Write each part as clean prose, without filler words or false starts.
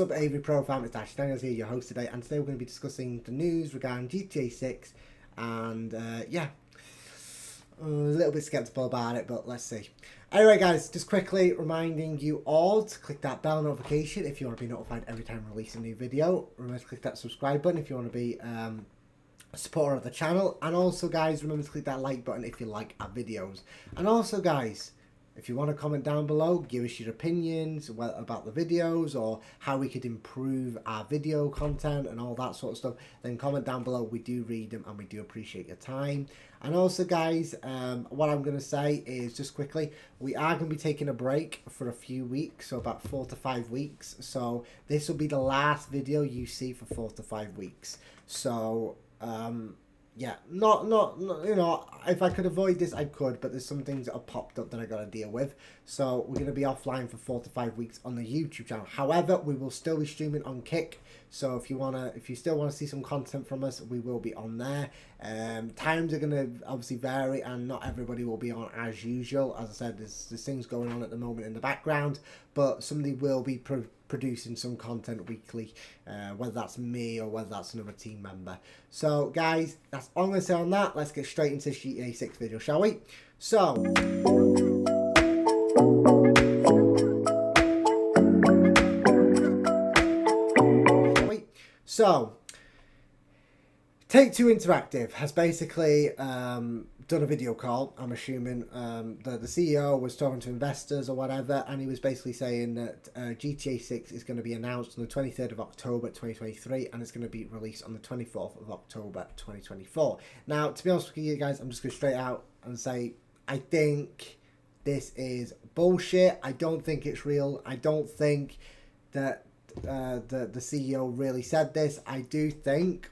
What's up, Avery Pro Fam? It's Ash Daniels here, your host today, and today we're going to be discussing the news regarding GTA 6, and yeah, a little bit skeptical about it, but let's see. Anyway, guys, just quickly reminding you all to click that bell notification if you want to be notified every time I release a new video. Remember to click that subscribe button if you want to be a supporter of the channel, and also, guys, remember to click that like button if you like our videos. And also, guys, if you want to comment down below, give us your opinions about the videos or how we could improve our video content and all that sort of stuff, then comment down below. We do read them and we do appreciate your time. And also, guys, what I'm going to say is just quickly, we are going to be taking a break for a few weeks, so about 4 to 5 weeks. So this will be the last video you see for 4 to 5 weeks. So yeah, not you know, if I could avoid this I could, but there's some things that have popped up that I got to deal with, so we're going to be offline for 4 to 5 weeks on the YouTube channel. However, we will still be streaming on Kick, so if you still want to see some content from us, we will be on there. Times are going to obviously vary, and not everybody will be on as usual. As I said, there's things going on at the moment in the background, but somebody will be producing some content weekly, whether that's me or whether that's another team member. So guys, that's all I'm going to say on that. Let's get straight into this GTA 6 video, shall we? So Take-Two Interactive has basically done a video call. I'm assuming the CEO was talking to investors or whatever, and he was basically saying that GTA 6 is going to be announced on the 23rd of October 2023, and it's going to be released on the 24th of October 2024. Now, to be honest with you guys, I'm just going to straight out and say I think this is bullshit. I don't think it's real. I don't think that the CEO really said this. I do think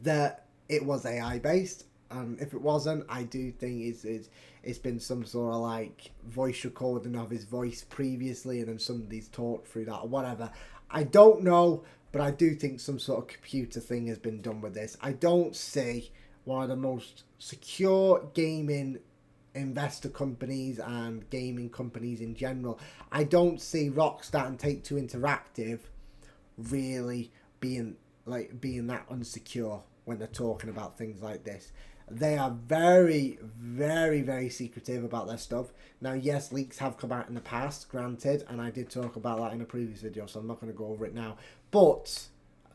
that it was AI based, and if it wasn't, I do think it's been some sort of like voice recording of his voice previously, and then somebody's talked through that or whatever. I don't know, but I do think some sort of computer thing has been done with this. I don't see one of the most secure gaming investor companies and gaming companies in general. I don't see Rockstar and Take-Two Interactive really being that unsecure when they're talking about things like this. They are very, very, very secretive about their stuff. Now, yes, leaks have come out in the past, granted, and I did talk about that in a previous video, so I'm not going to go over it now. But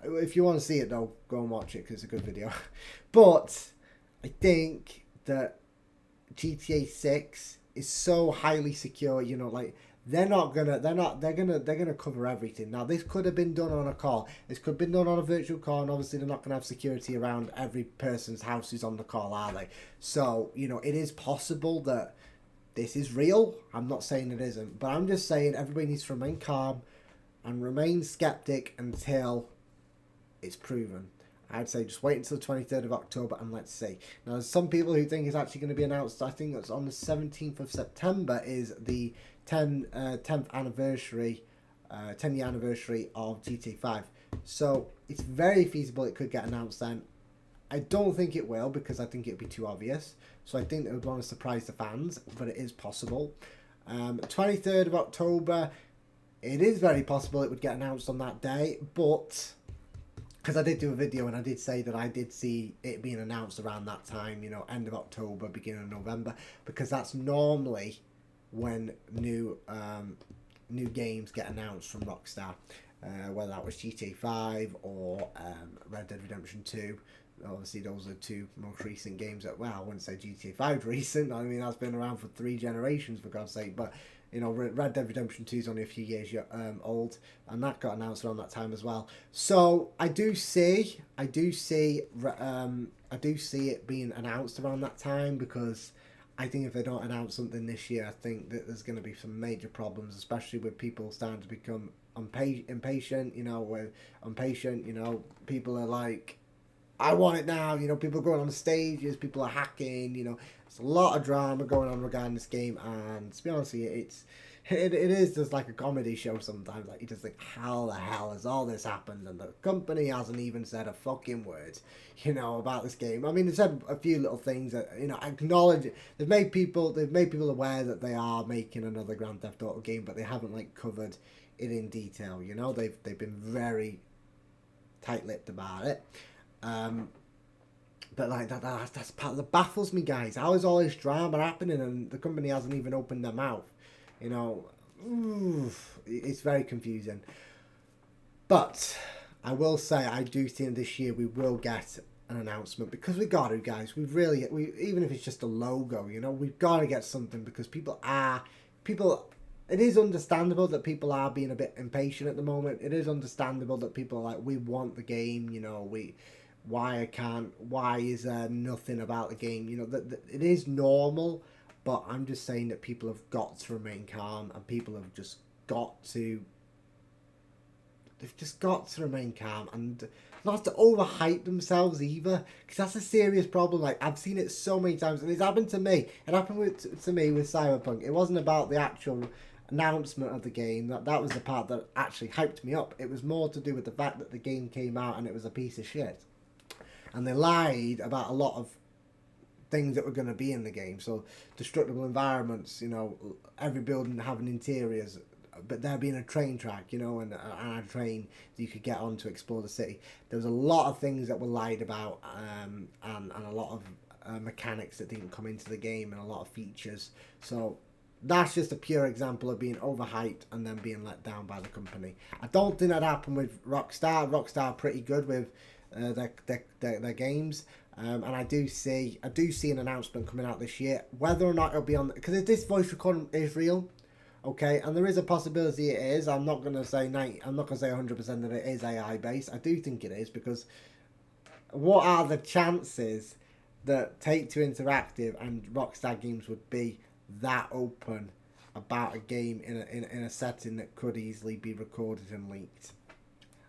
if you want to see it, though, go and watch it because it's a good video. But I think that GTA 6 is so highly secure, you know, like they're gonna cover everything. Now, this could have been done on a call. This could have been done on a virtual call, and obviously they're not gonna have security around every person's house who's on the call, are they? So, you know, it is possible that this is real. I'm not saying it isn't, but I'm just saying everybody needs to remain calm and remain skeptic until it's proven. I'd say just wait until the 23rd of October and let's see. Now, there's some people who think it's actually going to be announced. I think it's on the 17th of September is the 10th anniversary, 10-year anniversary of GTA 5. So it's very feasible it could get announced then. I don't think it will, because I think it'd be too obvious. So I think they would want to surprise the fans, but it is possible. 23rd of October, it is very possible it would get announced on that day, but because I did do a video and I did say that I did see it being announced around that time, you know, end of October, beginning of November, because that's normally when new games get announced from Rockstar, whether that was GTA 5 or Red Dead Redemption 2. Obviously, those are two most recent games that, well, I wouldn't say GTA 5 recent. I mean, that's been around for 3 generations, for God's sake, but you know, Red Dead Redemption 2 is only a few years old, and that got announced around that time as well. So I do see it being announced around that time, because I think if they don't announce something this year, I think that there's going to be some major problems, especially with people starting to become impatient. You know, people are like, I want it now. You know, people are going on the stages, people are hacking. You know, there's a lot of drama going on regarding this game, and to be honest with you, it is just like a comedy show sometimes. Like, you just think, how the hell has all this happened? And the company hasn't even said a fucking word, you know, about this game. I mean, they said a few little things that, you know, acknowledge it. They've made people aware that they are making another Grand Theft Auto game, but they haven't like covered, it in detail. You know, they've been very tight-lipped about it. But like that's part that baffles me, guys. How is all this drama happening and the company hasn't even opened their mouth? You know, it's very confusing. But I will say I do think this year we will get an announcement, because we got to, guys. We even if it's just a logo, you know, we've got to get something, because people. It is understandable that people are being a bit impatient at the moment. It is understandable that people are like, we want the game, you know, why is there nothing about the game, you know, that it is normal. But I'm just saying that people have got to remain calm, and people have just got to they've just got to remain calm and not to overhype themselves either, because that's a serious problem. Like, I've seen it so many times, and it's happened to me. It happened to me with Cyberpunk. It wasn't about the actual announcement of the game. That was the part that actually hyped me up. It was more to do with the fact that the game came out and it was a piece of shit, and they lied about a lot of things that were going to be in the game. So destructible environments, you know, every building having interiors, but there being a train track, you know, and a train that you could get on to explore the city. There was a lot of things that were lied about, and a lot of mechanics that didn't come into the game, and a lot of features. So that's just a pure example of being overhyped and then being let down by the company. I don't think that happened with Rockstar. Rockstar are pretty good with their games. And I do see an announcement coming out this year. Whether or not it'll be on, because this voice recording is real, okay, and there is a possibility it is. I'm not gonna say 100% that it is AI based. I do think it is, because what are the chances that Take-Two Interactive and Rockstar Games would be that open about a game in a setting that could easily be recorded and leaked?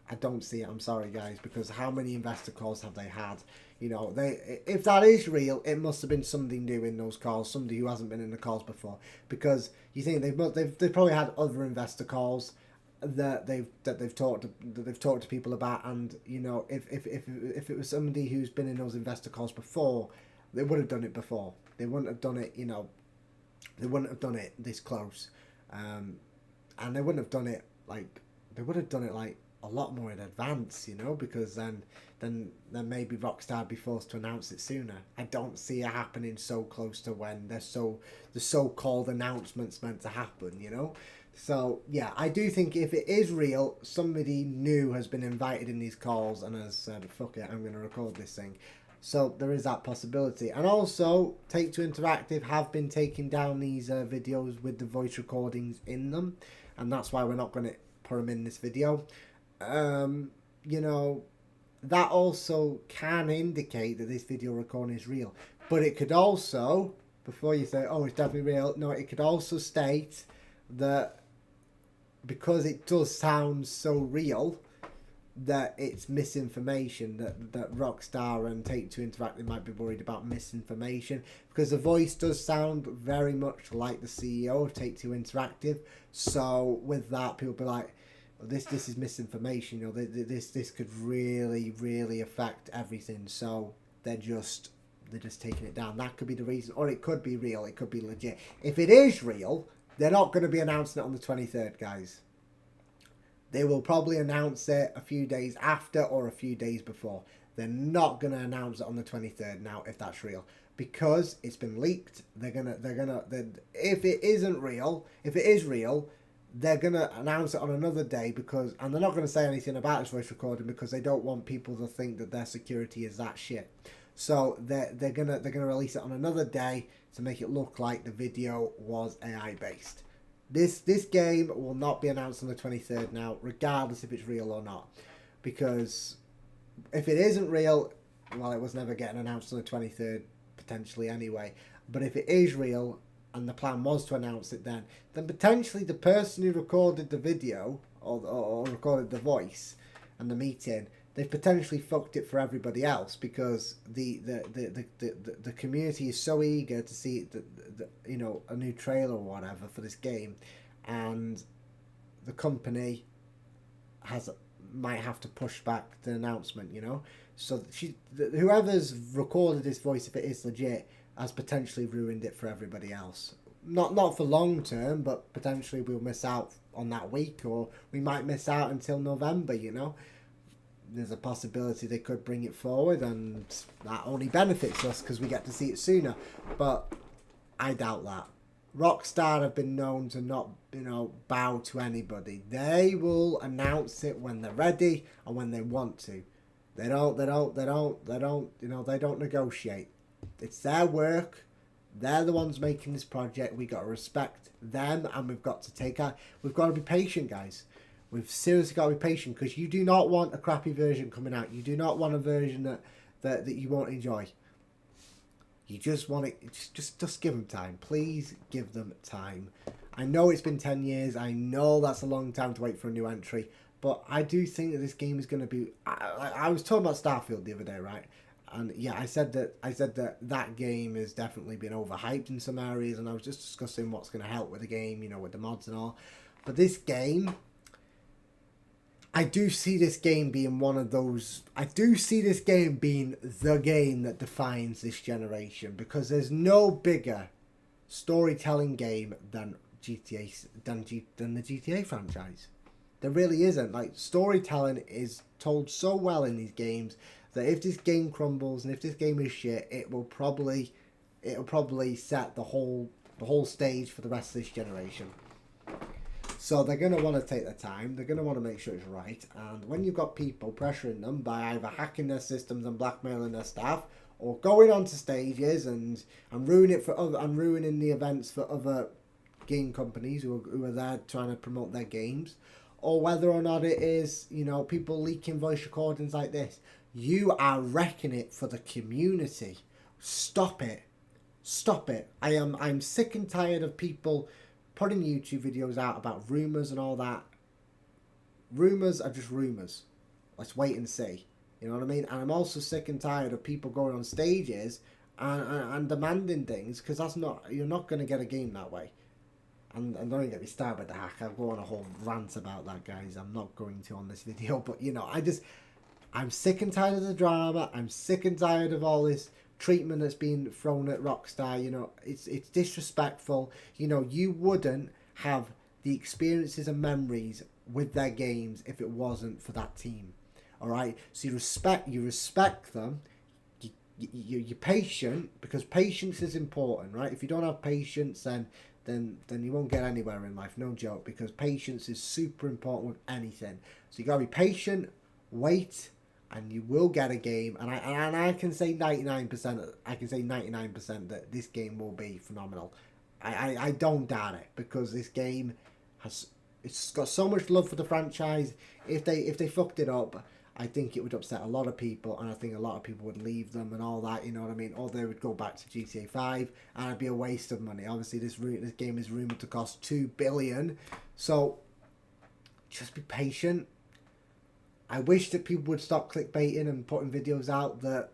I don't see it. I'm sorry, guys, because how many investor calls have they had? You know, if that is real, it must have been somebody new in those calls, somebody who hasn't been in the calls before. Because you think they've probably had other investor calls that they've talked to people about, and you know, if it was somebody who's been in those investor calls before, they would have done it before. They wouldn't have done it, you know, they wouldn't have done it this close, and they wouldn't have done it like a lot more in advance, you know, because then maybe Rockstar would be forced to announce it sooner. I don't see it happening so close to when the so-called announcements meant to happen, you know. So yeah, I do think if it is real, somebody new has been invited in these calls and has said, fuck it, I'm going to record this thing. So there is that possibility. And also, Take-Two Interactive have been taking down these videos with the voice recordings in them, and that's why we're not going to put them in this video. You know, that also can indicate that this video recording is real. But it could also, before you say, oh, it's definitely real, no, it could also state that because it does sound so real, that it's misinformation, that Rockstar and Take-Two Interactive might be worried about misinformation, because the voice does sound very much like the CEO of Take-Two Interactive. So with that, people be like, this is misinformation, you know, this could really affect everything. So they're just taking it down. That could be the reason, or it could be real, it could be legit. If it is real, they're not going to be announcing it on the 23rd, guys. They will probably announce it a few days after or a few days before. They're not going to announce it on the 23rd now, if that's real, because it's been leaked. If it isn't real, if it is real, they're going to announce it on another day, and they're not going to say anything about this voice recording, because they don't want people to think that their security is that shit. So they're gonna release it on another day to make it look like the video was AI based. This game will not be announced on the 23rd now, regardless if it's real or not. Because if it isn't real, well, it was never getting announced on the 23rd, potentially anyway. But if it is real, and the plan was to announce it then potentially the person who recorded the video, or recorded the voice and the meeting, they've potentially fucked it for everybody else, because the community is so eager to see you know, a new trailer or whatever for this game, and the company might have to push back the announcement, you know. So whoever's recorded this voice, if it is legit, has potentially ruined it for everybody else. Not for long term, but potentially we'll miss out on that week, or we might miss out until November. You know, there's a possibility they could bring it forward, and that only benefits us because we get to see it sooner. But I doubt that. Rockstar have been known to not, bow to anybody. They will announce it when they're ready and when they want to. They don't, they don't negotiate. It's their work. They're the ones making this project. We got to respect them, and we've got to be patient, guys. We've seriously got to be patient, because you do not want a crappy version coming out. You do not want a version that you won't enjoy. You just want it. Just give them time. Please give them time. I know it's been 10 years. I know that's a long time to wait for a new entry. But I do think that this game is going to be... I was talking about Starfield the other day, right? And yeah, I said that game has definitely been overhyped in some areas. And I was just discussing what's going to help with the game, with the mods and all. But this game... I do see this game being one of those... I do see this game being the game that defines this generation, because there's no bigger storytelling game than the GTA franchise. There really isn't. Like, storytelling is told so well in these games that if this game crumbles and if this game is shit, it'll probably set the whole stage for the rest of this generation. So they're going to want to take their time. They're going to want to make sure it's right. And when you've got people pressuring them by either hacking their systems and blackmailing their staff, or going onto stages and ruining the events for other game companies who are there trying to promote their games, or whether or not it is, people leaking voice recordings like this, you are wrecking it for the community. Stop it. Stop it. I'm sick and tired of people putting YouTube videos out about rumours and all that. Rumours are just rumours. Let's wait and see. You know what I mean? And I'm also sick and tired of people going on stages and demanding things, because you're not going to get a game that way. And don't even get me started with the hack. I'll go on a whole rant about that, guys. I'm not going to on this video. But, I'm sick and tired of the drama. I'm sick and tired of all this treatment that's been thrown at Rockstar. It's disrespectful. You wouldn't have the experiences and memories with their games if it wasn't for that team. All right, so you respect them. You're patient, because patience is important, right? If you don't have patience, then you won't get anywhere in life. No joke, because patience is super important with anything. So you gotta be patient, wait, and you will get a game. And I can say 99%. I can say 99% that this game will be phenomenal. I don't doubt it, because this game it's got so much love for the franchise. If they fucked it up, I think it would upset a lot of people, and I think a lot of people would leave them and all that. You know what I mean? Or they would go back to GTA 5, and it'd be a waste of money. Obviously, this game is rumored to cost $2 billion. So just be patient. I wish that people would stop clickbaiting and putting videos out that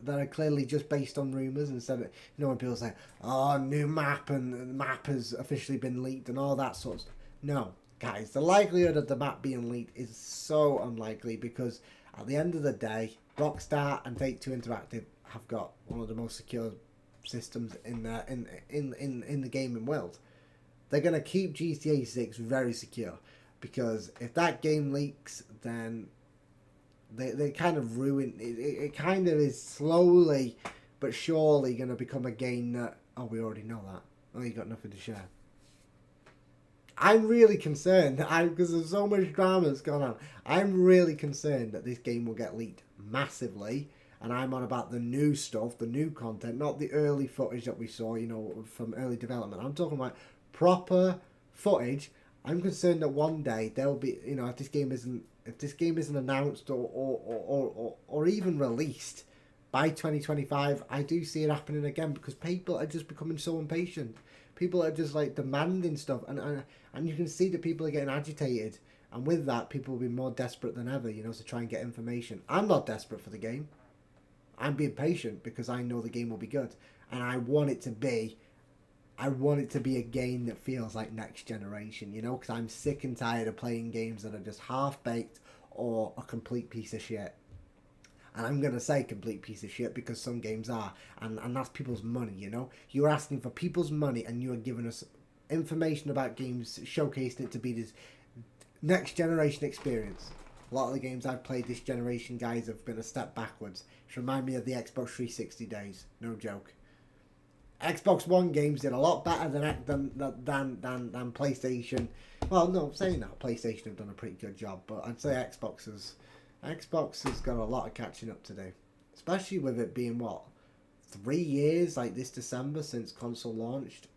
are clearly just based on rumours, instead of, when people say, oh, new map, and the map has officially been leaked and all that sort of stuff. No, guys, the likelihood of the map being leaked is so unlikely, because at the end of the day, Rockstar and Take-Two Interactive have got one of the most secure systems in the gaming world. They're going to keep GTA 6 very secure, because if that game leaks, then they kind of ruin it. It kind of is slowly but surely going to become a game that, oh, we already know that. Oh, you got nothing to share. I'm really concerned, because there's so much drama that's going on. I'm really concerned that this game will get leaked massively, and I'm on about the new stuff, the new content, not the early footage that we saw, from early development. I'm talking about proper footage. I'm concerned that one day there'll be, if this game isn't announced or even released by 2025, I do see it happening again, because people are just becoming so impatient. People are just demanding stuff, and you can see that people are getting agitated, and with that, people will be more desperate than ever, to try and get information. I'm not desperate for the game. I'm being patient, because I know the game will be good, and I want it to be a game that feels like next generation, because I'm sick and tired of playing games that are just half-baked or a complete piece of shit. And I'm going to say complete piece of shit because some games are. And that's people's money, you know? You're asking for people's money and you're giving us information about games, showcasing it to be this next generation experience. A lot of the games I've played this generation, guys, have been a step backwards. It remind me of the Xbox 360 days. No joke. Xbox One games did a lot better than PlayStation. Well, no, saying that PlayStation have done a pretty good job, but I'd say Xbox has got a lot of catching up to do, especially with it being what 3 years, like this December, since console launched.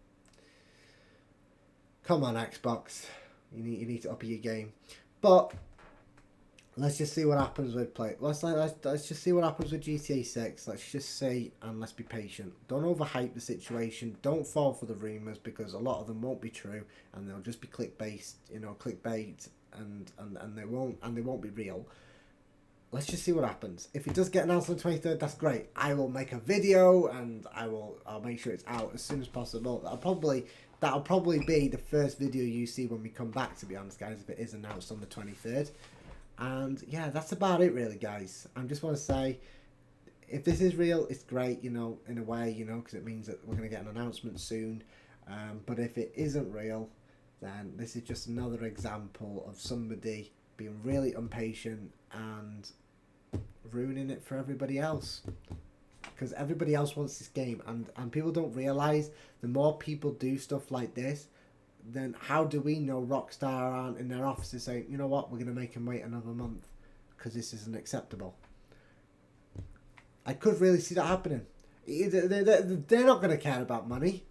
Come on, Xbox, you need to up your game, but. Let's just see what happens with Let's just see what happens with GTA 6. Let's just see and let's be patient. Don't overhype the situation. Don't fall for the rumors because a lot of them won't be true and they'll just be clickbait, and they won't be real. Let's just see what happens. If it does get announced on the 23rd, that's great. I will make a video and I'll make sure it's out as soon as possible. That'll probably be the first video you see when we come back, to be honest, guys, if it is announced on the 23rd. And yeah, that's about it really, guys. I just want to say, if this is real, it's great, in a way, because it means that we're going to get an announcement soon. But if it isn't real, then this is just another example of somebody being really impatient and ruining it for everybody else. Because everybody else wants this game, and people don't realise the more people do stuff like this, then how do we know Rockstar aren't in their offices saying, you know what, we're going to make them wait another month because this isn't acceptable. I could really see that happening. They're not going to care about money.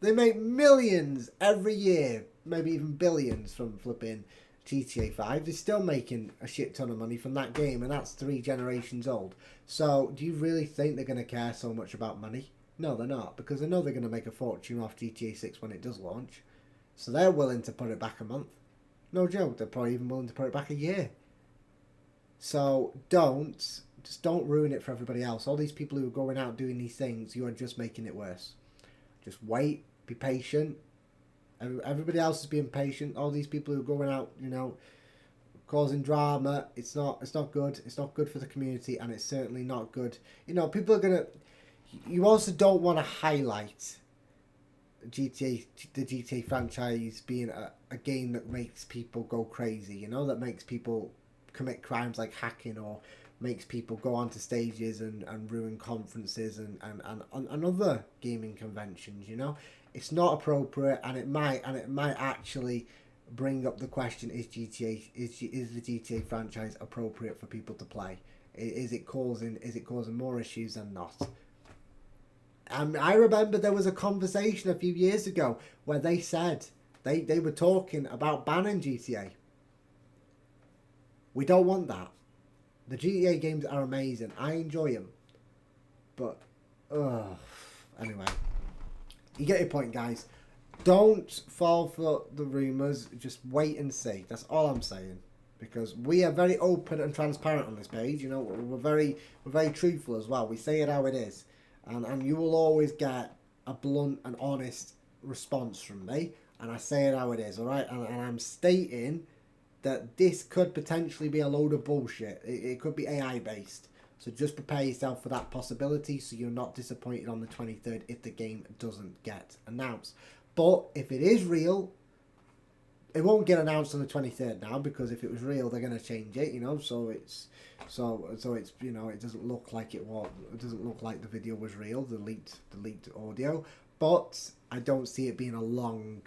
They make millions every year, maybe even billions from flipping GTA 5. They're still making a shit ton of money from that game, and that's 3 generations old. So do you really think they're going to care so much about money? No, they're not, because they know they're going to make a fortune off GTA 6 when it does launch. So they're willing to put it back a month. No joke, they're probably even willing to put it back a year. So don't ruin it for everybody else. All these people who are going out doing these things, you are just making it worse. Just wait, be patient. Everybody else is being patient. All these people who are going out, causing drama, it's not good. It's not good for the community, and it's certainly not good. People are gonna. You also don't want to highlight the GTA franchise being a game that makes people go crazy, that makes people commit crimes like hacking, or makes people go onto stages and ruin conferences and other gaming conventions. It's not appropriate, and it might actually bring up the question: is the GTA franchise appropriate for people to play? Is it causing more issues than not? I remember there was a conversation a few years ago where they said they were talking about banning GTA. We don't want that. The GTA games are amazing. I enjoy them. But, anyway. You get your point, guys. Don't fall for the rumours. Just wait and see. That's all I'm saying. Because we are very open and transparent on this page. We're very truthful as well. We say it how it is. And you will always get a blunt and honest response from me. And I say it how it is, alright? And I'm stating that this could potentially be a load of bullshit. It could be AI based. So just prepare yourself for that possibility so you're not disappointed on the 23rd if the game doesn't get announced. But if it is real, it won't get announced on the 23rd now, because if it was real, they're going to change it, so it's it doesn't look like it doesn't look like the video was real, the leaked audio. But I don't see it being a long,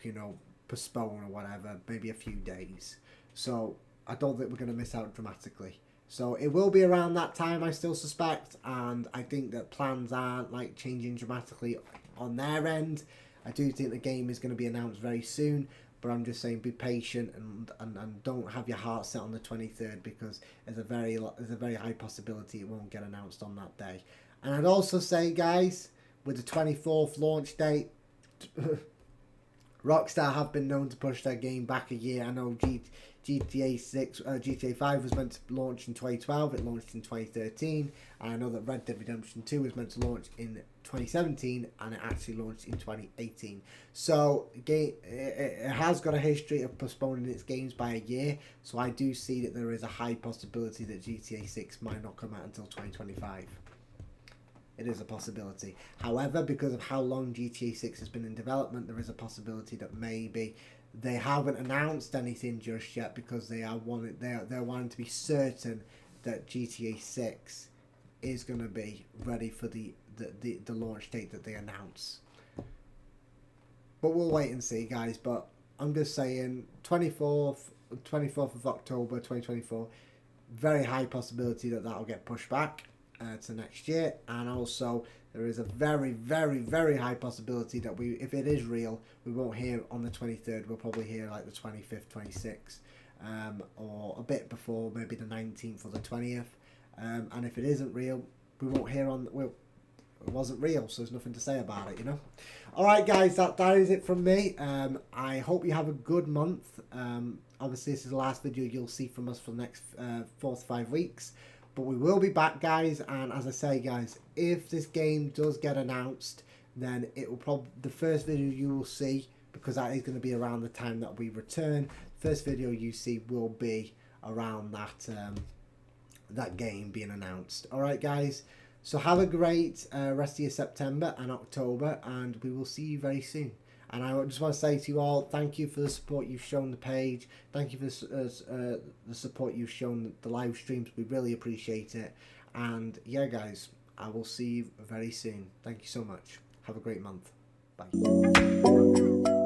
postpone or whatever, maybe a few days. So I don't think we're going to miss out dramatically. So it will be around that time, I still suspect, and I think that plans aren't changing dramatically on their end. I do think the game is going to be announced very soon, but I'm just saying be patient and don't have your heart set on the 23rd, because there's a very high possibility it won't get announced on that day. And I'd also say, guys, with the 24th launch date, Rockstar have been known to push their game back a year. I know GTA 6, GTA 5 was meant to launch in 2012. It launched in 2013, and I know that Red Dead Redemption 2 was meant to launch in 2017, and it actually launched in 2018. So it has got a history of postponing its games by a year. So I do see that there is a high possibility that GTA 6 might not come out until 2025. It is a possibility. However, because of how long GTA 6 has been in development, there is a possibility that maybe they haven't announced anything just yet because they're wanting to be certain that GTA 6 is going to be ready for the launch date that they announce. But we'll wait and see, guys. But I'm just saying 24th of October 2024, very high possibility that that'll get pushed back to next year. And also there is a very, very, very high possibility that if it is real, we won't hear on the 23rd. We'll probably hear like the 25th, 26th, or a bit before, maybe the 19th or the 20th. And if it isn't real, we won't hear on. It wasn't real, so there's nothing to say about it, you know. All right, guys, that is it from me. I hope you have a good month. Obviously, this is the last video you'll see from us for the next 4 to 5 weeks. But we will be back, guys, and as I say, guys, if this game does get announced, then it will probably, the first video you will see, because that is going to be around the time that we return, first video you see will be around that game being announced. All right, guys, so have a great rest of your September and October, and we will see you very soon. And I just want to say to you all, thank you for the support you've shown the page. Thank you for the support you've shown the live streams. We really appreciate it. And yeah, guys, I will see you very soon. Thank you so much. Have a great month. Bye.